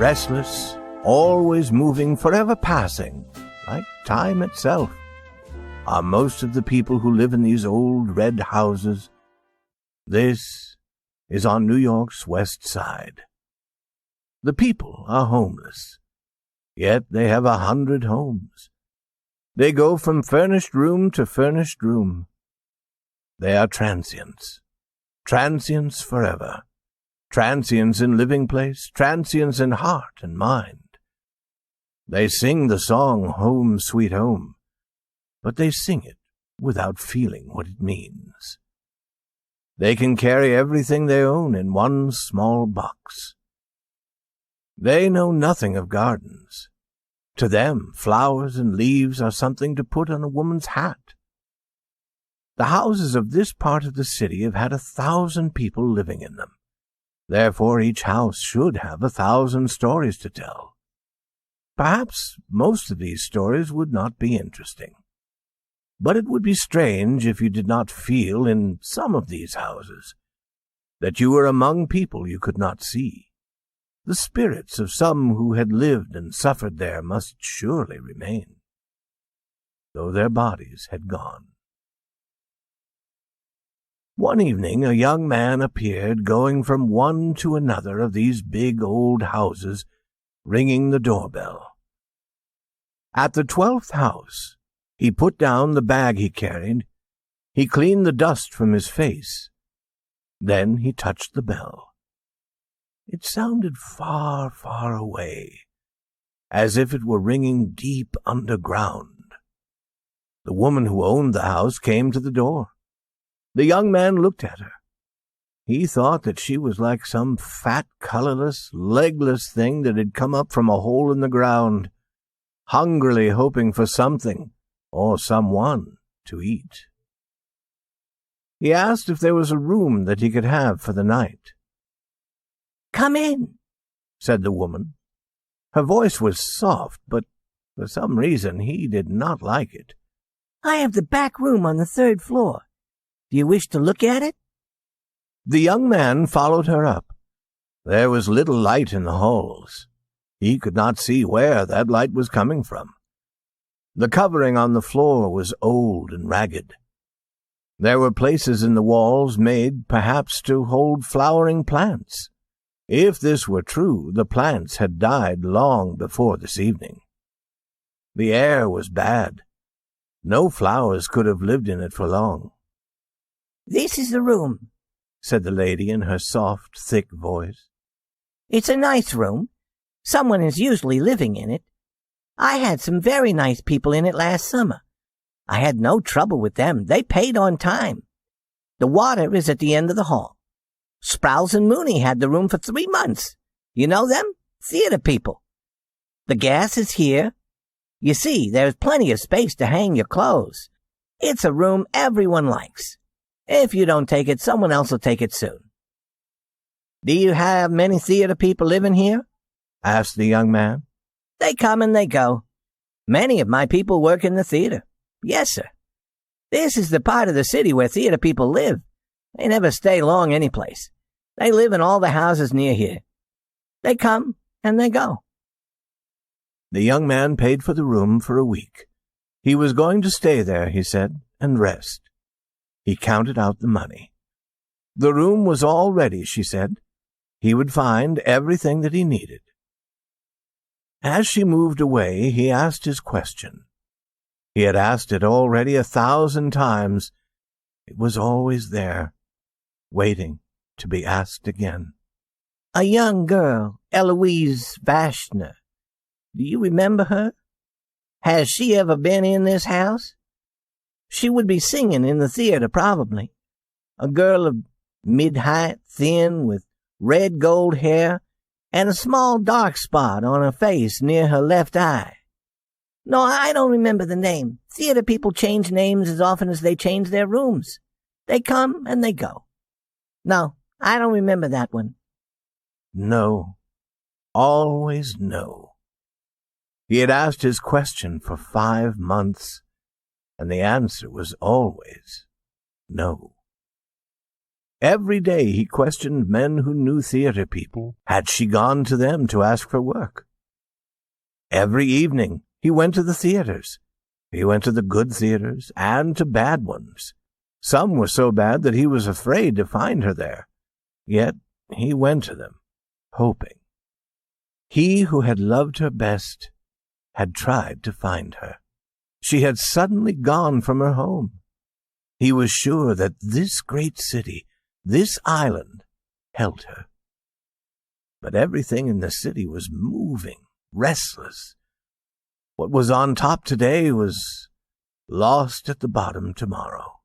restless, always moving, forever passing, like time itself, are most of the people who live in these old red houses. This is on New York's West Side. The people are homeless, yet they have 100 homes. They go from furnished room to furnished room. They are transients, transients forever, transients in living place, transients in heart and mind. They sing the song Home Sweet Home, but they sing it without feeling what it means. They can carry everything they own in one small box. They know nothing of gardens. To them, flowers and leaves are something to put on a woman's hat. The houses of this part of the city have had 1,000 people living in them. Therefore, each house should have 1,000 stories to tell. Perhaps most of these stories would not be interesting. But it would be strange if you did not feel in some of these houses that you were among people you could not see. The spirits of some who had lived and suffered there must surely remain, though their bodies had gone. One evening a young man appeared going from one to another of these big old houses, ringing the doorbell. At the 12th house, he put down the bag he carried. He cleaned the dust from his face. Then he touched the bell. It sounded far, far away, as if it were ringing deep underground. The woman who owned the house came to the door. The young man looked at her. He thought that she was like some fat, colorless, legless thing that had come up from a hole in the ground, hungrily hoping for something or someone to eat. He asked if there was a room that he could have for the night. "Come in," said the woman. Her voice was soft, but for some reason he did not like it. "I have the back room on the 3rd floor. Do you wish to look at it?" The young man followed her up. There was little light in the halls. He could not see where that light was coming from. The covering on the floor was old and ragged. There were places in the walls made, perhaps, to hold flowering plants. If this were true, the plants had died long before this evening. The air was bad. No flowers could have lived in it for long. "This is the room," said the lady in her soft, thick voice. "It's a nice room. Someone is usually living in it. I had some very nice people in it last summer. I had no trouble with them. They paid on time. The water is at the end of the hall. Sprouse and Mooney had the room for 3 months. You know them? Theater people. The gas is here. You see, there's plenty of space to hang your clothes. It's a room everyone likes. If you don't take it, someone else will take it soon." "Do you have many theater people living here?" asked the young man. "They come and they go. Many of my people work in the theater. Yes, sir. This is the part of the city where theater people live. They never stay long any place. They live in all the houses near here. They come and they go." The young man paid for the room for a week. He was going to stay there, he said, and rest. He counted out the money. The room was all ready, she said. He would find everything that he needed. As she moved away, he asked his question. He had asked it already 1,000 times. It was always there, waiting to be asked again. "A young girl, Eloise Vashner. Do you remember her? Has she ever been in this house? She would be singing in the theater, probably. A girl of mid-height, thin, with red gold hair, and a small dark spot on her face near her left eye. No, I don't remember the name. Theater people change names as often as they change their rooms. They come and they go. No, I don't remember that one." No. Always no. He had asked his question for 5 months, and the answer was always no. Every day he questioned men who knew theater people. Had she gone to them to ask for work? Every evening he went to the theaters. He went to the good theaters and to bad ones. Some were so bad that he was afraid to find her there. Yet he went to them, hoping. He who had loved her best had tried to find her. She had suddenly gone from her home. He was sure that this great city, this island, held her. But everything in the city was moving, restless. What was on top today was lost at the bottom tomorrow.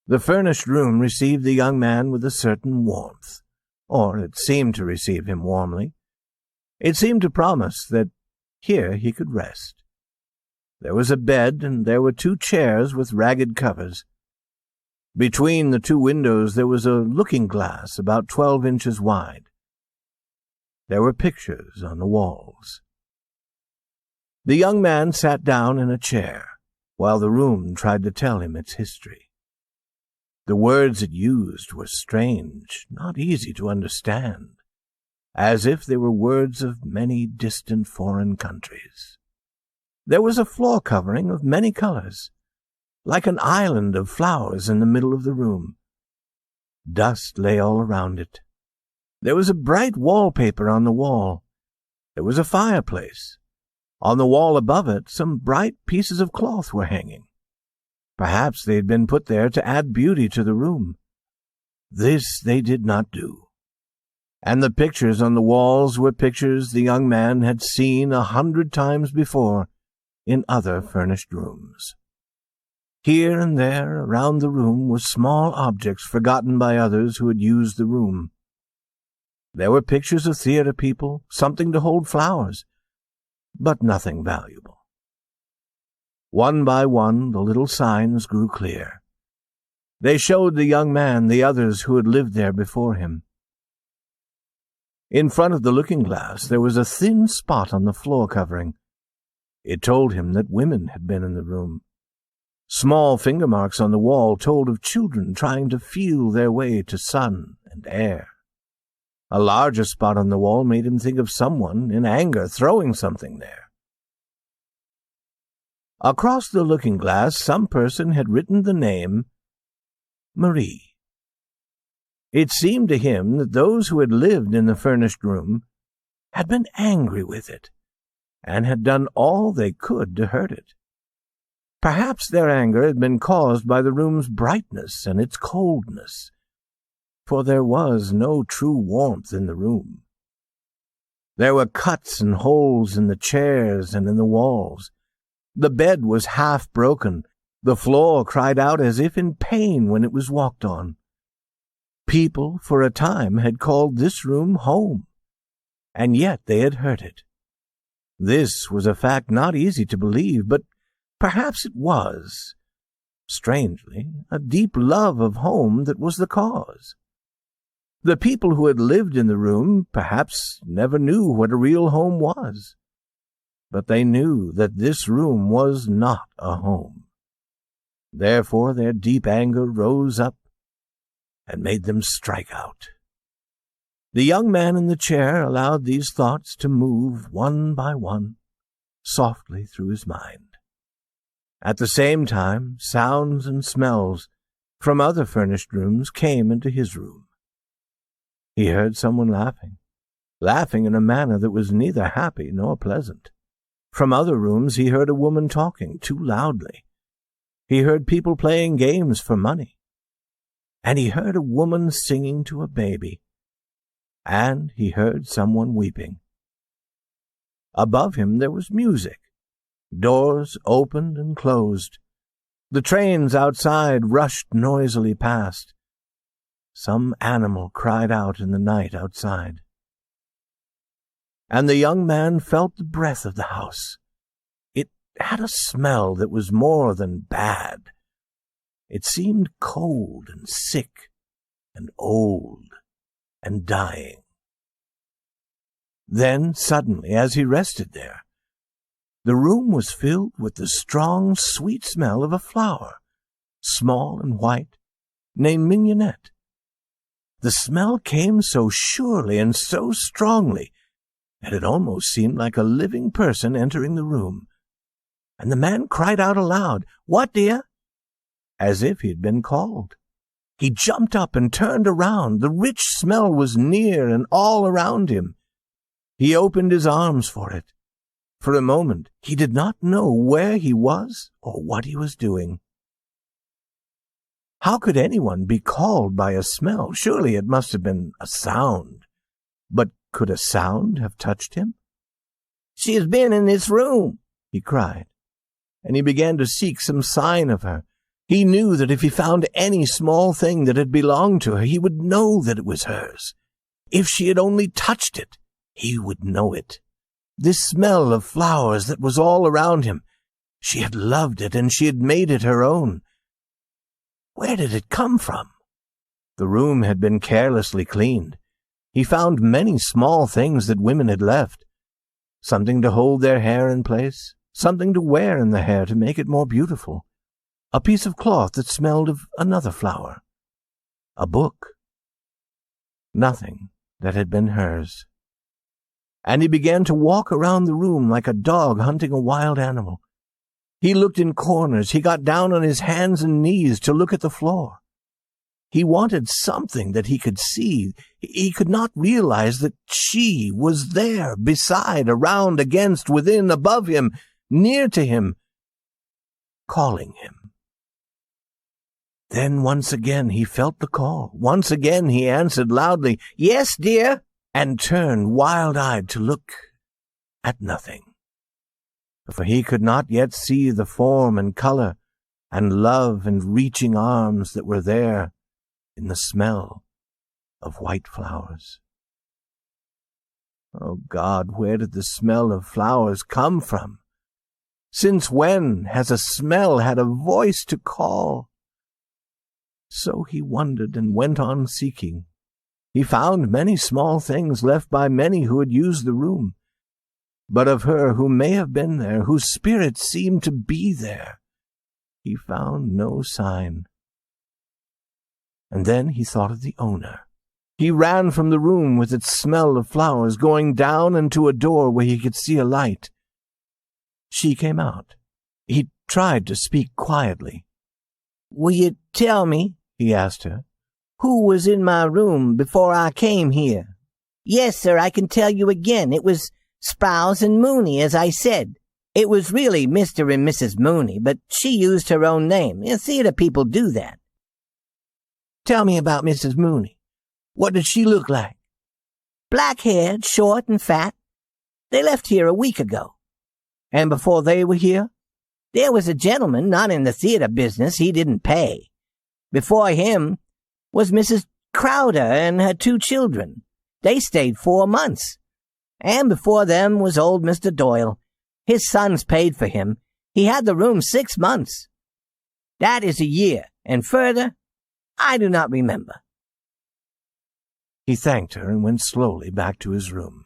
The furnished room received the young man with a certain warmth, or it seemed to receive him warmly. It seemed to promise that here he could rest. There was a bed, and there were 2 chairs with ragged covers. Between the 2 windows there was a looking-glass about 12 inches wide. There were pictures on the walls. The young man sat down in a chair, while the room tried to tell him its history. The words it used were strange, not easy to understand, as if they were words of many distant foreign countries. There was a floor covering of many colors, like an island of flowers in the middle of the room. Dust lay all around it. There was a bright wallpaper on the wall. There was a fireplace. On the wall above it, some bright pieces of cloth were hanging. Perhaps they had been put there to add beauty to the room. This they did not do. And the pictures on the walls were pictures the young man had seen 100 times before in other furnished rooms. Here and there around the room were small objects forgotten by others who had used the room. There were pictures of theater people, something to hold flowers, but nothing valuable. One by one the little signs grew clear. They showed the young man the others who had lived there before him. In front of the looking-glass there was a thin spot on the floor covering. It told him that women had been in the room. Small finger marks on the wall told of children trying to feel their way to sun and air. A larger spot on the wall made him think of someone, in anger, throwing something there. Across the looking-glass some person had written the name Marie. It seemed to him that those who had lived in the furnished room had been angry with it, and had done all they could to hurt it. Perhaps their anger had been caused by the room's brightness and its coldness, for there was no true warmth in the room. There were cuts and holes in the chairs and in the walls. The bed was half broken. The floor cried out as if in pain when it was walked on. People, for a time, had called this room home, and yet they had hurt it. This was a fact not easy to believe, but perhaps it was, strangely, a deep love of home that was the cause. The people who had lived in the room perhaps never knew what a real home was, but they knew that this room was not a home. Therefore their deep anger rose up and made them strike out. The young man in the chair allowed these thoughts to move one by one, softly through his mind. At the same time, sounds and smells from other furnished rooms came into his room. He heard someone laughing in a manner that was neither happy nor pleasant. From other rooms he heard a woman talking too loudly. He heard people playing games for money. And he heard a woman singing to a baby. And he heard someone weeping. Above him there was music. Doors opened and closed. The trains outside rushed noisily past. Some animal cried out in the night outside. And the young man felt the breath of the house. It had a smell that was more than bad. It seemed cold and sick and old and dying. Then, suddenly, as he rested there, the room was filled with the strong, sweet smell of a flower, small and white, named mignonette. The smell came so surely and so strongly that it almost seemed like a living person entering the room. And the man cried out aloud, "What, dear?" as if he had been called. He jumped up and turned around. The rich smell was near and all around him. He opened his arms for it. For a moment he did not know where he was or what he was doing. How could anyone be called by a smell? Surely it must have been a sound. But could a sound have touched him? "She has been in this room," he cried, and he began to seek some sign of her. He knew that if he found any small thing that had belonged to her, he would know that it was hers. If she had only touched it, he would know it. This smell of flowers that was all around him, she had loved it and she had made it her own. Where did it come from? The room had been carelessly cleaned. He found many small things that women had left. Something to hold their hair in place, something to wear in the hair to make it more beautiful, a piece of cloth that smelled of another flower, a book. Nothing that had been hers. And he began to walk around the room like a dog hunting a wild animal. He looked in corners. He got down on his hands and knees to look at the floor. He wanted something that he could see. He could not realize that she was there, beside, around, against, within, above him, near to him, calling him. Then once again he felt the call. Once again he answered loudly, "Yes, dear," and turned wild-eyed to look at nothing. For he could not yet see the form and color and love and reaching arms that were there in the smell of white flowers. Oh God, where did the smell of flowers come from? Since when has a smell had a voice to call? So he wondered and went on seeking. He found many small things left by many who had used the room. But of her who may have been there, whose spirit seemed to be there, he found no sign. And then he thought of the owner. He ran from the room with its smell of flowers, going down into a door where he could see a light. She came out. He tried to speak quietly. "Will you tell me," he asked her, "who was in my room before I came here?" "Yes, sir, I can tell you again. It was Sprowls and Mooney, as I said. It was really Mr. and Mrs. Mooney, but she used her own name. Theater people do that." "Tell me about Mrs. Mooney. What did she look like?" "Black-haired, short and fat. They left here a week ago." "And before they were here?" "There was a gentleman, not in the theater business. He didn't pay. Before him was Mrs. Crowder and her 2 children. They stayed 4 months. And before them was old Mr. Doyle. His sons paid for him. He had the room 6 months. That is a year, and further, I do not remember." He thanked her and went slowly back to his room.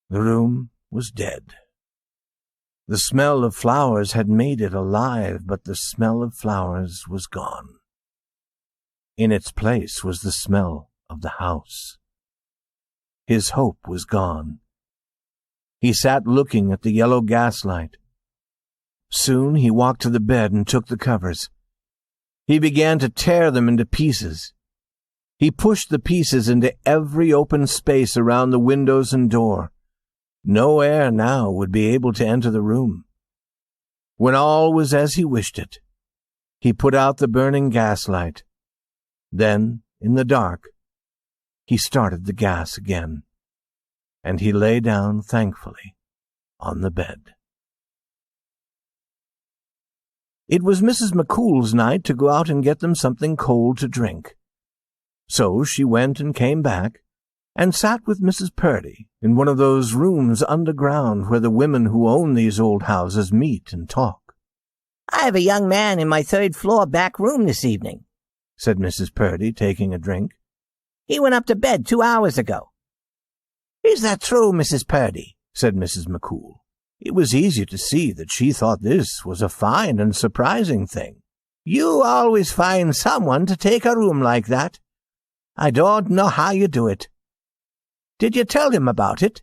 The room was dead. The smell of flowers had made it alive, but the smell of flowers was gone. In its place was the smell of the house. His hope was gone. He sat looking at the yellow gaslight. Soon he walked to the bed and took the covers. He began to tear them into pieces. He pushed the pieces into every open space around the windows and door. No air now would be able to enter the room. When all was as he wished it, he put out the burning gaslight. Then, in the dark, he started the gas again, and he lay down thankfully on the bed. It was Mrs. McCool's night to go out and get them something cold to drink. So she went and came back, and sat with Mrs. Purdy in one of those rooms underground where the women who own these old houses meet and talk. "I have a young man in my 3rd-floor back room this evening," said Mrs. Purdy, taking a drink. "He went up to bed 2 hours ago." "Is that true, Mrs. Purdy?" said Mrs. McCool. It was easy to see that she thought this was a fine and surprising thing. "You always find someone to take a room like that." I don't know how you do it. Did you tell him about it?"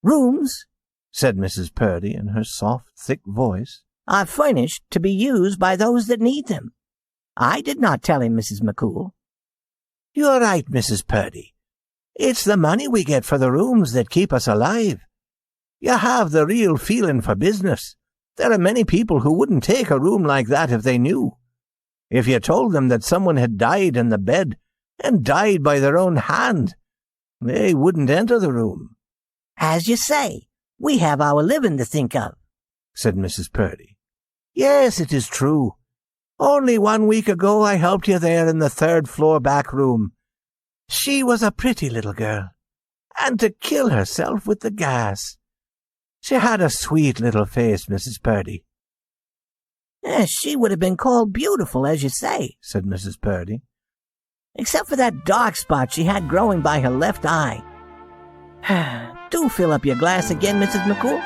"Rooms," said Mrs. Purdy in her soft, thick voice, "are furnished to be used by those that need them. I did not tell him, Mrs. McCool." "You're right, Mrs. Purdy. It's the money we get for the rooms that keep us alive. You have the real feeling for business. There are many people who wouldn't take a room like that if they knew. If you told them that someone had died in the bed, and died by their own hand, they wouldn't enter the room." "As you say, we have our living to think of," said Mrs. Purdy. "Yes, it is true. Only 1 week ago I helped you there in the 3rd floor back room. She was a pretty little girl, and to kill herself with the gas. She had a sweet little face, Mrs. Purdy." "She would have been called beautiful, as you say," said Mrs. Purdy, "except for that dark spot she had growing by her left eye. Do fill up your glass again, Mrs. McCool."